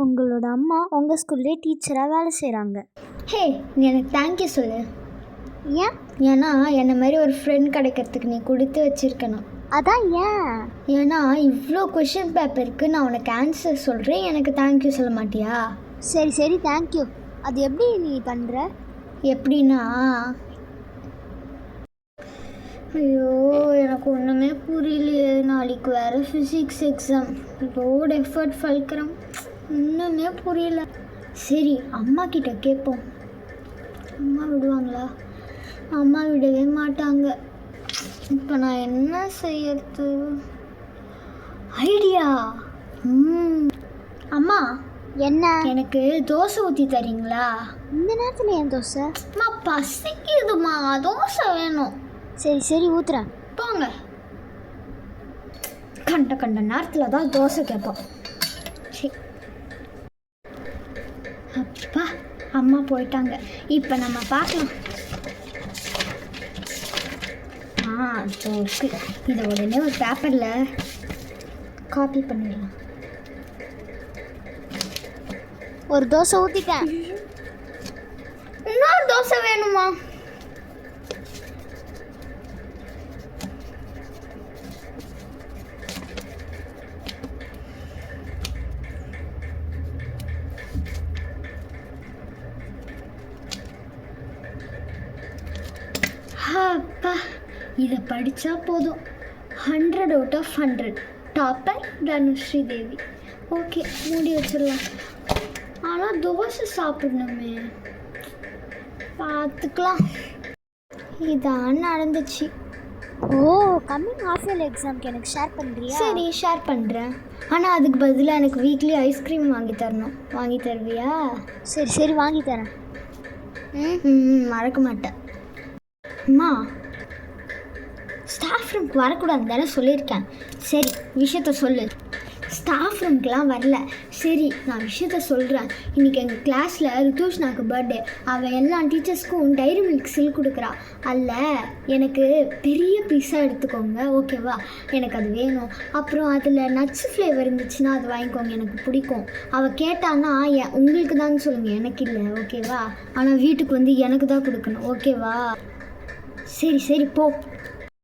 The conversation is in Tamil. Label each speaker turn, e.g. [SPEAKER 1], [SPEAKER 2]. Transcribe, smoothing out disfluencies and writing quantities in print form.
[SPEAKER 1] உங்களோட அம்மா உங்கள் ஸ்கூல்லே டீச்சராக வேலை செய்கிறாங்க.
[SPEAKER 2] ஹே, நீ எனக்கு தேங்க்யூ சொல்லு.
[SPEAKER 1] ஏன்?
[SPEAKER 2] ஏன்னா என்னை மாதிரி ஒரு ஃப்ரெண்ட் கிடைக்கிறதுக்கு நீ கொடுத்து வச்சிருக்கணும்.
[SPEAKER 1] அதான் ஏன்?
[SPEAKER 2] ஏன்னா இவ்வளோ கொஷின் பேப்பருக்கு நான் உனக்கு ஆன்சர் சொல்கிறேன், எனக்கு தேங்க்யூ சொல்ல மாட்டியா?
[SPEAKER 1] சரி சரி தேங்க்யூ. அது எப்படி நீ பண்ணுற?
[SPEAKER 2] எப்படின்னா, ஐயோ எனக்கு ஒன்றுமே புரியலையே. நாளைக்கு வேறு ஃபிசிக்ஸ் எக்ஸாம். லோட் எஃபர்ட் ஃபல்கிறோம், ஒன்றுமே புரியல. சரி அம்மா கிட்ட கேட்போம். அம்மா விடுவாங்களா? அம்மா விடவே மாட்டாங்க. இப்போ நான் என்ன செய்யறது? ஐடியா. அம்மா,
[SPEAKER 1] என்ன?
[SPEAKER 2] எனக்கு தோசை ஊற்றி தரீங்களா?
[SPEAKER 1] இந்த நேரத்தில் ஏன் தோசை?
[SPEAKER 2] அம்மா பசிக்குதுமா, தோசை வேணும்.
[SPEAKER 1] சரி சரி ஊத்துறேன்.
[SPEAKER 2] போங்க. கண்ட நேரத்தில் தான் தோசை கேட்போம். சரி அப்பா, அம்மா போயிட்டாங்க. இப்போ நம்ம பார்க்கலாம். ஓகே, இதை உடனே ஒரு பேப்பரில் காப்பி பண்ணிடலாம்.
[SPEAKER 1] ஒரு தோசை ஊற்றிட்டேன்.
[SPEAKER 2] இன்னொரு தோசை வேணுமா? அப்பா, இதை படித்தா போதும். 100 out of 100. Topper Dhanushree Devi. Okay, மூடி வச்சிடலாம். ஆனால் தோசை சாப்பிடணுமே, பார்த்துக்கலாம். இதான் நடந்துச்சு.
[SPEAKER 1] ஓ, கம்மிங் ஆஃப் இயர் எக்ஸாம்க்கு எனக்கு ஷேர் பண்ணுறியா?
[SPEAKER 2] சரி, ஷேர் பண்ணுறேன். ஆனால் அதுக்கு பதிலாக எனக்கு வீக்லி ஐஸ்கிரீம் வாங்கி தரணும். வாங்கி தருவியா?
[SPEAKER 1] சரி சரி வாங்கி தரேன்.
[SPEAKER 2] மறக்க மாட்டேன். அம்மா, ஸ்டாஃப் ரூம்க்கு வரக்கூடாதுன்னு தானே சொல்லியிருக்கேன். சரி, விஷயத்த சொல்லு. ஸ்டாஃப் ரூம்க்கெலாம் வரல. சரி, நான் விஷயத்த சொல்கிறேன். இன்றைக்கி எங்கள் கிளாஸில் ரித்துஷ்னாக்கு பர்த்டே. அவள் எல்லா டீச்சர்ஸ்க்கும் டைரி மில்க் சில் கொடுக்குறா. அதில் எனக்கு பெரிய பீஸாக எடுத்துக்கோங்க, ஓகேவா? எனக்கு அது வேணும். அப்புறம் அதில் நட்ஸ் ஃப்ளேவர் இருந்துச்சுன்னா அது வாங்கிக்கோங்க, எனக்கு பிடிக்கும். அவள் கேட்டான்னா உங்களுக்கு தான் சொல்லுங்கள், எனக்கு இல்லை, ஓகேவா? ஆனால் வீட்டுக்கு வந்து எனக்கு தான் கொடுக்கணும், ஓகேவா? சரி சரி போ.